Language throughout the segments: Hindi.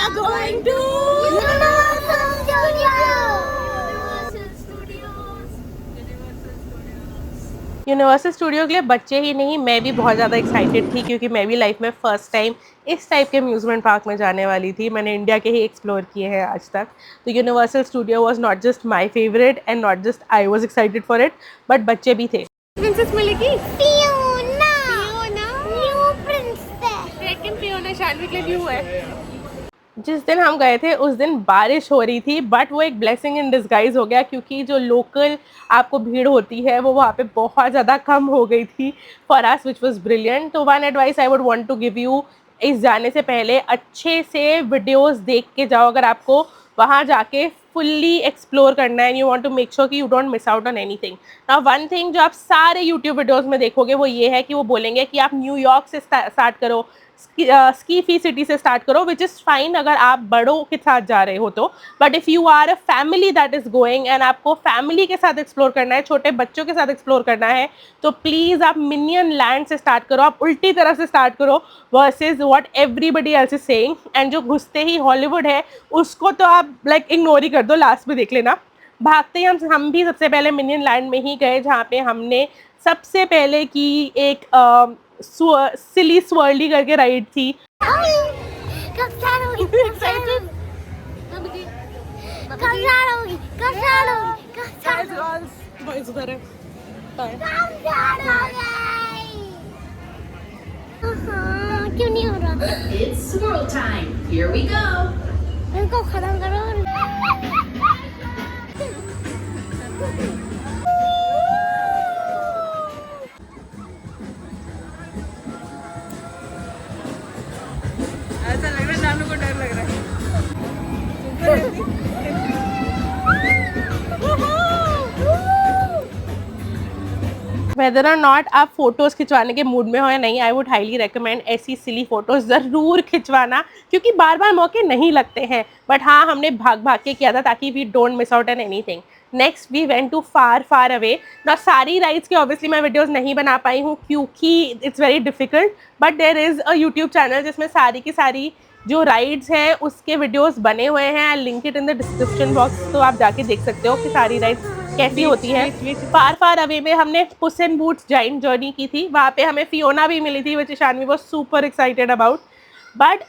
are going to universal studio के लिए बच्चे ही नहीं, मैं भी बहुत ज़्यादा एक्साइटेड थी क्योंकि मैं भी लाइफ में फ़र्स्ट टाइम इस टाइप के अम्यूज़मेंट पार्क में जाने वाली थी। मैंने इंडिया के ही एक्सप्लोर किए हैं आज तक। तो universal studio was not just my favourite and not just I was excited for it, but बच्चे भी थे। प्रिंसेस मिलेगी Fiona, new princess, second Fiona Shanvi के लिए न्यू है। जिस दिन हम गए थे उस दिन बारिश हो रही थी, बट वो एक ब्लेसिंग इन डिस्गाइज हो गया क्योंकि जो लोकल आपको भीड़ होती है वो वहाँ पे बहुत ज़्यादा कम हो गई थी for us, which was brilliant. तो one advice I would want to give you, इस जाने से पहले अच्छे से वीडियोस देख के जाओ अगर आपको वहाँ जाके फुल्ली एक्सप्लोर करना है। You want to make sure कि you don't miss out on anything. Now one thing जो आप सारे यूट्यूब वीडियोज़ में देखोगे वो ये है कि वो बोलेंगे कि आप न्यूयॉर्क से स्टार्ट करो, स्की फी सिटी से स्टार्ट करो, विच इज़ फाइन अगर आप बड़ों के साथ जा रहे हो तो। But if you are a family that is going and आपको फैमिली के साथ एक्सप्लोर करना है, छोटे बच्चों के साथ एक्सप्लोर करना है, तो प्लीज़ आप मिनियन लैंड से स्टार्ट करो, आप उल्टी तरफ से स्टार्ट करो versus what everybody else is saying. And जो घुसते ही हॉलीवुड है उसको तो आप लाइक इग्नोर ही कर दो, लास्ट में देख लेना। भागते ही हम भी सबसे पहले मिनियन लैंड में ही गए जहाँ पे हमने सबसे पहले की एक सिली स्वर्ली करके राइड थी। क्यों नहीं हो रहा? It's swirl time. Here we go. इनको खत्म करो। ऐसा लग रहा है नानू को डर लग रहा है। वेदर और नॉट आप फोटोज़ खिंचवाने के मूड में हो या नहीं, आई वुड हाईली रेकमेंड ऐसी सिली फ़ोटोज़ ज़रूर खिंचवाना क्योंकि बार बार मौके नहीं लगते हैं। बट हाँ, हमने भाग भाग के किया था ताकि we don't miss out on anything. Next we went to far far away. ना सारी राइड्स की ऑब्वियसली मैं वीडियोस नहीं बना पाई हूँ क्योंकि it's very difficult, but there is a YouTube channel जिसमें सारी की सारी जो राइड्स हैं उसके वीडियोस बने हुए हैं। I link it in the description box, तो आप जाके देख सकते हो कि सारी राइड्स कैसी होती है। फार फार अवे में हमने पुस इन बूट्स जाइंट जर्नी की थी, वहाँ पे हमें फियोना भी मिली थी which Shanvi was super excited about. But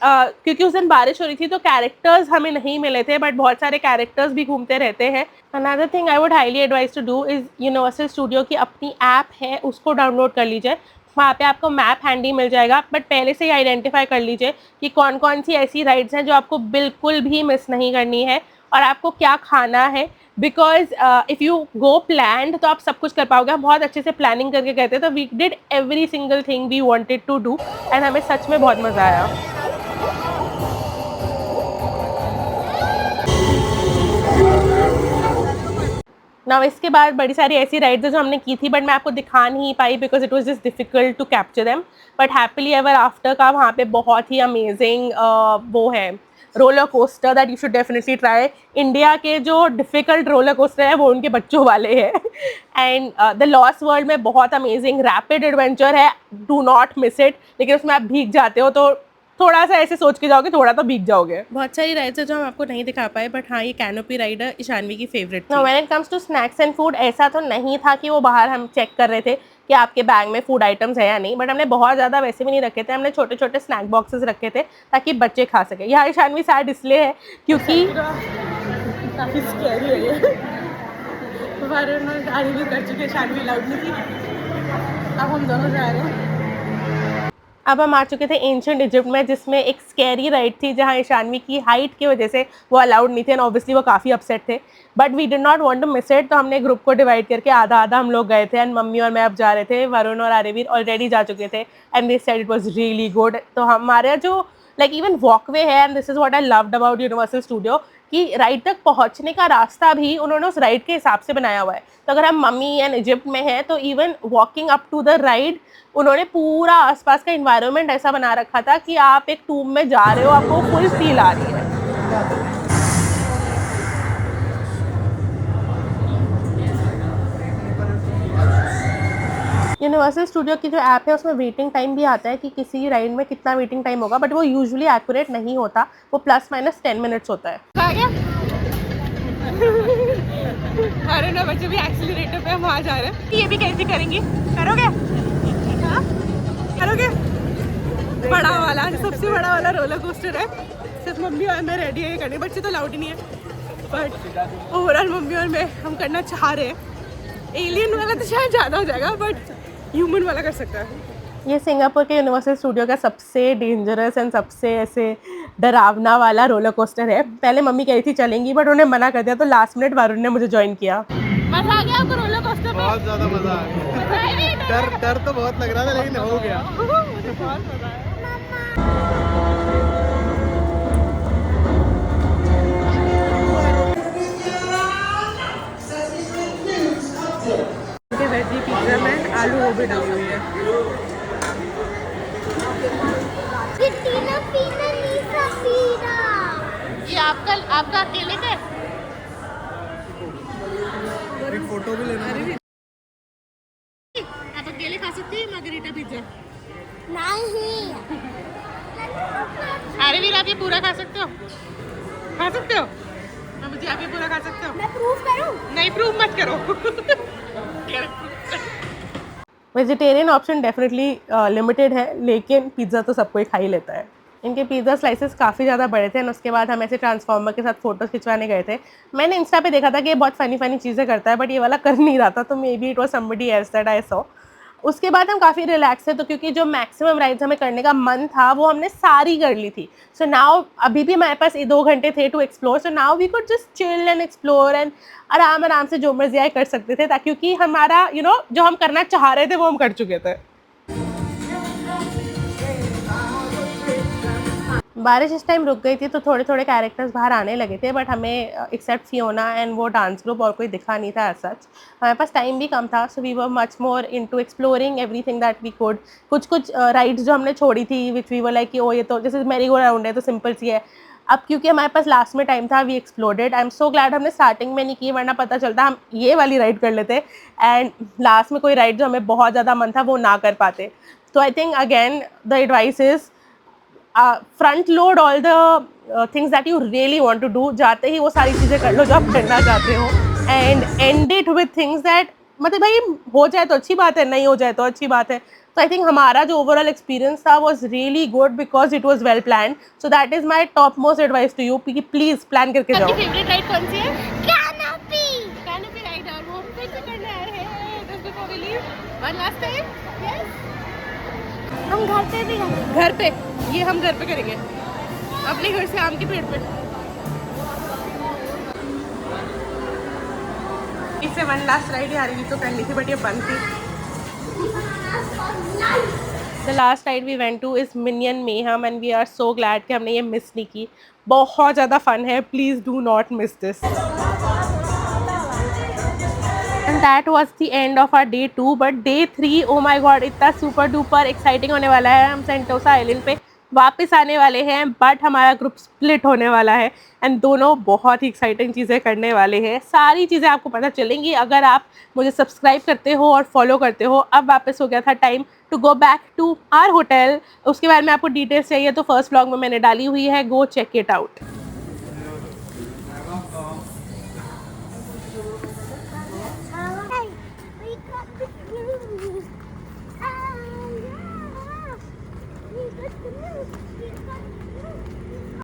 क्योंकि उस दिन बारिश हो रही थी तो कैरेक्टर्स हमें नहीं मिले थे, बट बहुत सारे कैरेक्टर्स भी घूमते रहते हैं। Another thing I would highly advise to do is universal studio की अपनी ऐप है उसको डाउनलोड कर लीजिए, वहाँ पे आपको मैप हैंडी मिल जाएगा। बट पहले से ही आइडेंटिफाई कर लीजिए कि कौन कौन सी ऐसी राइड्स हैं जो आपको बिल्कुल भी मिस नहीं करनी है और आपको क्या खाना है। Because if you go planned तो आप सब कुछ कर पाओगे। हम बहुत अच्छे से प्लानिंग करके गए थे, तो we did every single thing we wanted to do and हमें सच में बहुत मज़ा आया। ना इसके बाद बड़ी सारी ऐसी राइड्स जो हमने की थी बट मैं आपको दिखा नहीं पाई because it was just difficult to capture them. But happily ever after का वहाँ पे बहुत ही अमेजिंग वो है roller coaster that you should definitely try. India के जो डिफ़िकल्ट रोलर कोस्टर है वो उनके बच्चों वाले हैं। एंड द लॉस्ट वर्ल्ड में बहुत अमेजिंग रैपिड एडवेंचर है, डू नॉट मिस इट। लेकिन उसमें आप भीग जाते हो तो थोड़ा सा ऐसे सोच के जाओगे, थोड़ा तो भीग जाओगे। बहुत सारी राइड्स है जो हम आपको नहीं दिखा पाए, बट हाँ ये कैनोपी राइड है ईशानवी की फेवरेट थी। When it comes to snacks and food, ऐसा तो नहीं था कि वो बाहर हम चेक कर रहे थे कि आपके बैग में फूड आइटम्स है या नहीं, बट हमने बहुत ज़्यादा वैसे भी नहीं रखे थे। हमने छोटे छोटे स्नैक बॉक्सेस रखे थे ताकि बच्चे खा सके। यहाँ ईशानवी सैड इसलिए है क्योंकि काफ़ी स्कैरी है ये। भी कर चुके, ईशानवी लाउड नहीं थी। अब हम दोनों जा रहे हैं। अब हम आ चुके थे एंशिएंट इजिप्ट में जिसमें एक स्कैरी राइड थी जहाँ ईशानवी की हाइट की वजह से वो अलाउड नहीं थे एंड ऑब्वियसली वो काफ़ी अपसेट थे, but we did not want to miss it. तो हमने ग्रुप को डिवाइड करके आधा आधा हम लोग गए थे एंड मम्मी और मैं अब जा रहे थे। वरुण और आर्यवीर ऑलरेडी जा चुके थे and they said it was really good. तो हमारा जो लाइक इवन वॉकवे है and this is what I loved about universal studio कि राइड तक पहुंचने का रास्ता भी उन्होंने उस राइड के हिसाब से बनाया हुआ है। तो अगर हम मम्मी एंड इजिप्ट में हैं तो even walking up to the ride उन्होंने पूरा आसपास का इन्वायरमेंट ऐसा बना रखा था कि आप एक टूम में जा रहे हो, आपको फुल फील आ रही है। यूनिवर्सल स्टूडियो की जो ऐप है उसमें वेटिंग टाइम भी आता है कि किसी राइड में कितना वेटिंग टाइम होगा, बट वो यूजुअली एक्यूरेट नहीं होता, वो +- 10 मिनट्स होता है। आ गया अरे ना बच्चे भी एक्सीलरेटर पे हम वहाँ जा रहे हैं। ये भी कैसे करेंगे, करोगे? हाँ? करोगे? बड़ा वाला, सबसे बड़ा वाला रोलर कोस्टर है, सिर्फ मम्मी और मैं रेडी है करने, बच्चे तो अलाउड ही नहीं है, बट ओवरऑल मम्मी और मैं हम करना चाह रहे हैं। एलियन वाला तो शायद ज़्यादा हो जाएगा, बट ह्यूमन वाला कर सकता है। ये सिंगापुर के यूनिवर्सल स्टूडियो का सबसे डेंजरस एंड सबसे ऐसे डरावना वाला रोलर कोस्टर है। पहले मम्मी कह रही थी चलेंगी, बट उन्हें मना कर दिया, तो लास्ट मिनट वरुण ने मुझे ज्वाइन किया। मजा आ गया आपको रोलर कोस्टर पे? बहुत ज़्यादा मज़ा आ गया। डर तो बहुत लग रहा था, लेकिन हो गया। मुझे बहुत मजा आया। वेजी पिज्जा में आलू वो भी डली हुई है। ये आपका अकेले का? एक फोटो भी लेना है। आप अकेले खा सकते हैं मार्गरीटा पिज्जा? नहीं। अरे वीर आप ये पूरा खा सकते हो? खा सकते हो? मुझे आप ये पूरा खा सकते हो? मैं प्रूफ करूं? नहीं प्रूव मत करो। वेजिटेरियन ऑप्शन डेफिनेटली लिमिटेड है, लेकिन पिज़्ज़ा तो सब कोई खा ही लेता है। इनके पिज़्ज़ा स्लाइसेस काफ़ी ज़्यादा बड़े थे, और उसके बाद हम ऐसे ट्रांसफॉर्मर के साथ फ़ोटोज़ खिंचवाने गए थे। मैंने इंस्टा पे देखा था कि ये बहुत फ़नी चीज़ें करता है, बट ये वाला कर नहीं रहा था, तो may be it was somebody else that I saw. उसके बाद हम काफ़ी रिलैक्स थे, तो क्योंकि जो मैक्सिमम राइड्स हमें करने का मन था वो हमने सारी कर ली थी। सो नाउ अभी भी हमारे पास 2 घंटे थे to explore, so now we could just chill and explore and आराम से जो मर्जी आए कर सकते थे, ताकि क्योंकि हमारा जो हम करना चाह रहे थे वो हम कर चुके थे। बारिश इस टाइम रुक गई थी, तो थोड़े कैरेक्टर्स बाहर आने लगे थे, बट हमें एक्सेप्ट फियोना एंड वो डांस ग्रुप और कोई दिखा नहीं था एज सच। हमारे पास टाइम भी कम था, so we were much more into exploring everything that we could. कुछ राइड्स जो हमने छोड़ी थी विच वी वर लाइक कि ओ ये तो जैसे मेरी गो राउंड है तो सिंपल सी है। अब क्योंकि हमारे पास लास्ट में टाइम था, we explored. I am so glad हमने स्टार्टिंग में नहीं की, वरना पता चलता हम ये वाली राइड कर लेते एंड लास्ट में कोई राइड जो हमें बहुत ज़्यादा मन था वो ना कर पाते। तो I think again the advice is front load all the things that you really want to do. जाते ही वो सारी चीज़ें कर लो जो आप करना चाहते हो, and and it with things that मतलब भाई हो जाए तो अच्छी बात है, नहीं हो जाए तो अच्छी बात है। तो आई थिंक हमारा जो ओवरऑल एक्सपीरियंस था was really good because it was well plan. So that is my top most advice to you कि प्लीज़ प्लान करके जाओ। फेवरेट राइड कौन सी है? कैनोपी। कैनोपी राइड, और वो फिर से करने आए हैं just before we leave one last time? Yes? हम घर पे भी करेंगे। घर पे? ये हम घर पे करेंगे, अपने घर से आम के पेड़ पे। इससे वन लास्ट राइड आ रही तो करनी थी, बट ये बंद थी। The last ride we went to is Minion Mayhem and we are so glad कि हमने ये मिस नहीं की। बहुत ज़्यादा फन है, please do not miss this. And that was the end of our day 2, but day 3 oh my god इतना सुपर डुपर एक्साइटिंग होने वाला है। हम सेंटोसा आइलैंड पे वापस आने वाले हैं, बट हमारा ग्रुप स्प्लिट होने वाला है एंड दोनों बहुत ही एक्साइटिंग चीज़ें करने वाले हैं। सारी चीज़ें आपको पता चलेंगी अगर आप मुझे सब्सक्राइब करते हो और फॉलो करते हो। अब वापस हो गया था time to go back to our hotel. उसके बारे में आपको डिटेल्स चाहिए तो फर्स्ट व्लॉग में मैंने डाली हुई है, गो चेक इट आउट।